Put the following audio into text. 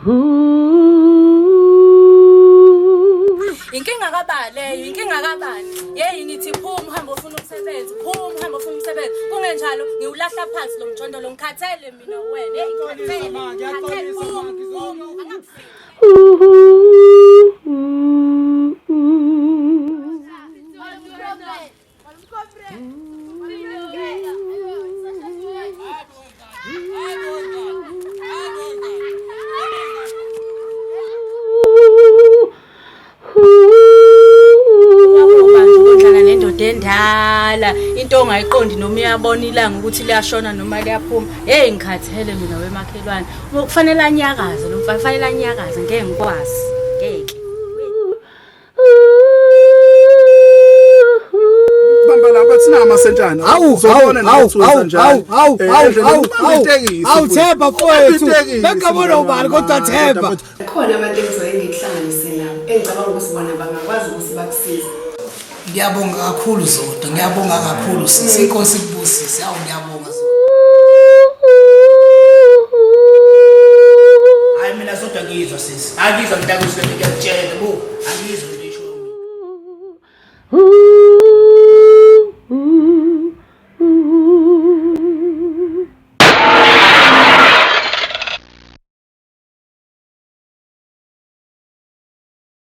Inkinga kabale, inkinga kabani. Yeyi ngithi phuma uhamba ufuna umsebenzi, phuma uhamba ufuna umsebenzi. Kungenjalo ngiwulahla phansi lo mjondolo ngikhathele mina wena. Hey ngikhathele. Endala into ongayiqondi noma uyabona ilanga ukuthi liyashona noma liyaphuma. Hey ngikhathele mina wemakhelwane. Kufanele anyakaze lo mfana, kufanele anyakaze ngeke ngikwazi. Ngeke. Bamba lapha thina amasentshana. Uzobona nathi uzanjani. Themba mfowethu. Bekabona ubani kodwa Themba. Khona abantu engizongihlanganise nabo. Engicabanga ukuthi bona bangakwazi ukuthi bakusize. Ngiyabonga kakhulu Zodo, ngiyabonga kakhulu sisi, inkosi ikubusise. Awu ngiyabonga Zodo. Hayi mina Zodo ngizwa sisi. Angizwa mntakwethu ngiyakutshela bo. Angizwa ngisho.